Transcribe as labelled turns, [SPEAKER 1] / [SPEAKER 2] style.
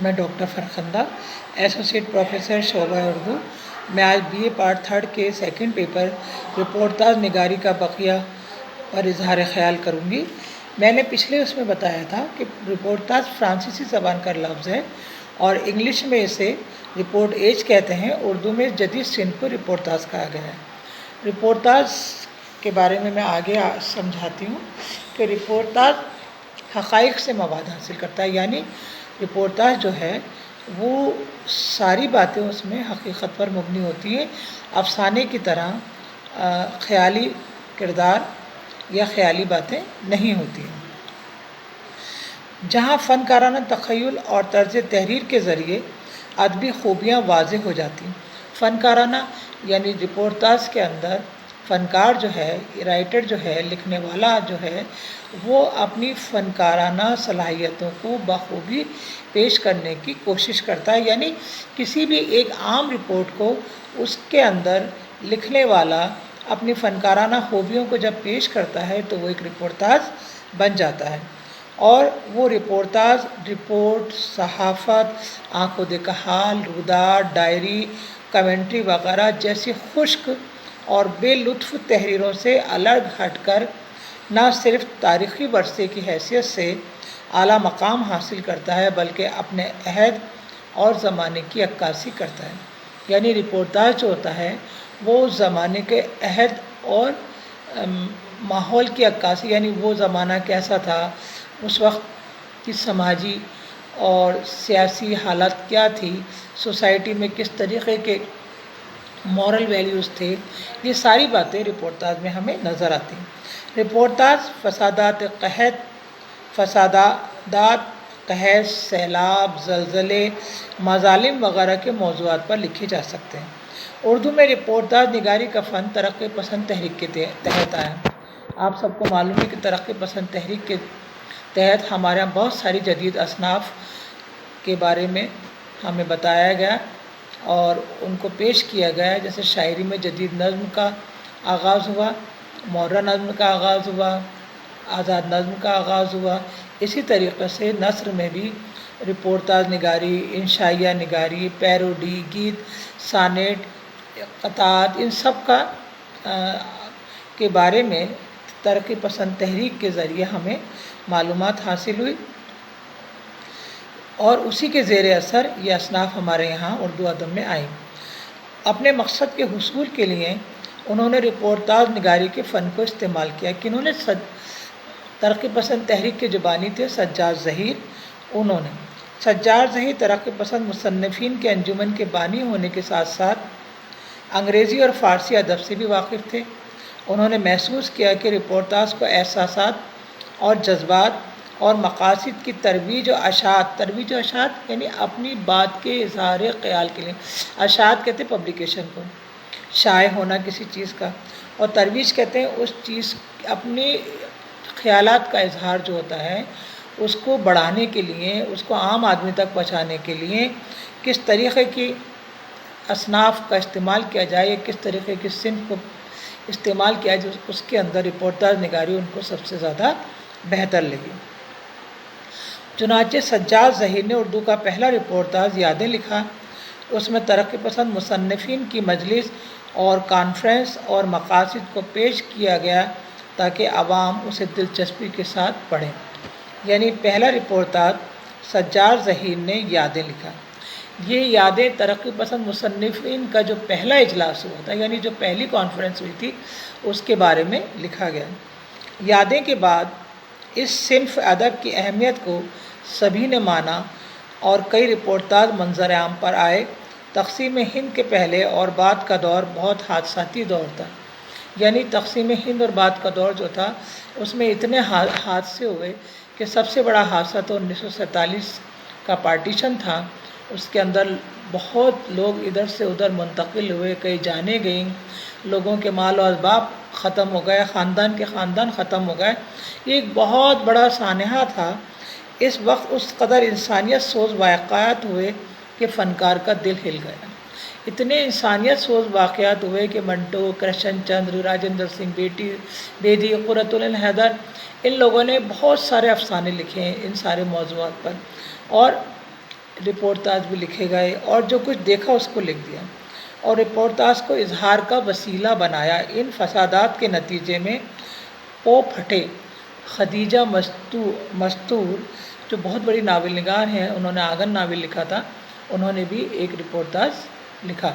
[SPEAKER 1] میں doctor Farkhanda associate professor شعبہ اردو. میں آج BA پارٹ 3 کے سیکنڈ پیپر رپورٹاج نگاری کا بقیہ پر اظہار خیال کروں گی. میں نے پچھلے اس میں بتایا تھا کہ رپورٹاج فرانسیسی زبان کا لفظ ہے اور انگلش میں اسے رپورٹ ایج کہتے ہیں. اردو میں جدید صنف کو رپورٹاج کہا گیا ہے. رپورٹاج کے بارے میں آگے سمجھاتی ہوں کہ رپورٹاج حقائق سے مواد حاصل کرتا ہے، یعنی رپورٹاج جو ہے وہ ساری باتیں اس میں حقیقت پر مبنی ہوتی ہیں، افسانے کی طرح خیالی کردار یا خیالی باتیں نہیں ہوتی ہیں. جہاں فنکارانہ تخیل اور طرز تحریر کے ذریعے ادبی خوبیاں واضح ہو جاتی ہیں. فنکارانہ یعنی رپورٹاج کے اندر فنکار جو ہے، رائٹر جو ہے، لکھنے والا جو ہے، وہ اپنی فنکارانہ صلاحیتوں کو بخوبی پیش کرنے کی کوشش کرتا ہے. یعنی کسی بھی ایک عام رپورٹ کو اس کے اندر لکھنے والا اپنی فنکارانہ خوبیوں کو جب پیش کرتا ہے تو وہ ایک رپورٹاج بن جاتا ہے. اور وہ رپورٹاج رپورٹ، صحافت، آنکھوں دیکھا حال، روداد، ڈائری، کمنٹری وغیرہ جیسی خشک اور بے لطف تحریروں سے الگ ہٹ کر نہ صرف تاریخی ورثے کی حیثیت سے اعلیٰ مقام حاصل کرتا ہے بلکہ اپنے عہد اور زمانے کی عکاسی کرتا ہے. یعنی رپورٹاج جو ہوتا ہے وہ زمانے کے عہد اور ماحول کی عکاسی، یعنی وہ زمانہ کیسا تھا، اس وقت کی سماجی اور سیاسی حالت کیا تھی، سوسائٹی میں کس طریقے کے مورل ویلیوز تھے، یہ ساری باتیں رپورٹاج میں ہمیں نظر آتی ہیں. رپورٹاج فسادات قحط، سیلاب، زلزلے، مظالم وغیرہ کے موضوعات پر لکھے جا سکتے ہیں. اردو میں رپورٹاج نگاری کا فن ترقی پسند تحریک کے تحت آیا. آپ سب کو معلوم ہے کہ ترقی پسند تحریک کے تحت ہمارے یہاں بہت ساری جدید اصناف کے بارے میں ہمیں بتایا گیا اور ان کو پیش کیا گیا. جیسے شاعری میں جدید نظم کا آغاز ہوا، محرر نظم کا آغاز ہوا، آزاد نظم کا آغاز ہوا. اسی طریقے سے نثر میں بھی رپورٹاج نگاری، انشائیہ نگاری، پیروڈی، گیت، سانیٹ، قطعات، ان سب کے بارے میں ترقی پسند تحریک کے ذریعے ہمیں معلومات حاصل ہوئی اور اسی کے زیر اثر یہ اصناف ہمارے یہاں اردو ادب میں آئیں. اپنے مقصد کے حصول کے لیے انہوں نے رپورٹاج نگاری کے فن کو استعمال کیا. کنہوں نے ترقی پسند تحریک کے جو بانی تھے سجاد ظہیر، انہوں نے سجاد ظہیر ترقی پسند مصنفین کے انجمن کے بانی ہونے کے ساتھ ساتھ انگریزی اور فارسی ادب سے بھی واقف تھے. انہوں نے محسوس کیا کہ رپورٹاج کو احساسات اور جذبات اور مقاصد کی ترویج و اشاعت یعنی اپنی بات کے اظہار خیال کے لیے، اشاعت کہتے ہیں پبلیکیشن کو، شائع ہونا کسی چیز کا، اور ترویج کہتے ہیں اس چیز اپنی خیالات کا اظہار جو ہوتا ہے اس کو بڑھانے کے لیے، اس کو عام آدمی تک پہنچانے کے لیے کس طریقے کی اصناف کا استعمال کیا جائے، کس طریقے کی صنف کو استعمال کیا جائے، اس کے اندر رپورٹاج نگاری ان کو سب سے زیادہ بہتر لگی. چنانچہ سجاد ظہیر نے اردو کا پہلا رپورٹاج یادیں لکھا. اس میں ترقی پسند مصنفین کی مجلس اور کانفرنس اور مقاصد کو پیش کیا گیا تاکہ عوام اسے دلچسپی کے ساتھ پڑھیں. یعنی پہلا رپورٹاج سجاد ظہیر نے یادیں لکھا. یہ یادیں ترقی پسند مصنفین کا جو پہلا اجلاس ہوا تھا، یعنی جو پہلی کانفرنس ہوئی تھی، اس کے بارے میں لکھا گیا. یادیں کے بعد اس صنف ادب کی اہمیت کو سبھی نے مانا اور کئی رپورٹاج منظر عام پر آئے. تقسیم ہند کے پہلے اور بعد کا دور بہت حادثاتی دور تھا. یعنی تقسیم ہند اور بعد کا دور جو تھا اس میں اتنے حادثے ہوئے کہ سب سے بڑا حادثہ تو 1947 کا پارٹیشن تھا. اس کے اندر بہت لوگ ادھر سے ادھر منتقل ہوئے، کئی جانیں گئیں، لوگوں کے مال و اسباب ختم ہو گئے، خاندان کے خاندان ختم ہو گئے. یہ ایک بہت بڑا سانحہ تھا. اس وقت اس قدر انسانیت سوز واقعات ہوئے کہ فنکار کا دل ہل گیا. اتنے انسانیت سوز واقعات ہوئے کہ منٹو، کرشن چندر، راجندر سنگھ بیدی، قرۃ العین حیدر، ان لوگوں نے بہت سارے افسانے لکھے ہیں ان سارے موضوعات پر. اور رپورتاج بھی لکھے گئے اور جو کچھ دیکھا اس کو لکھ دیا اور رپورتاج کو اظہار کا وسیلہ بنایا۔ ان فسادات کے نتیجے میں پو پھٹے۔ خدیجہ مستور جو بہت بڑی ناول نگار ہیں، انہوں نے آنگن ناول لکھا تھا، انہوں نے بھی ایک رپورتاج لکھا۔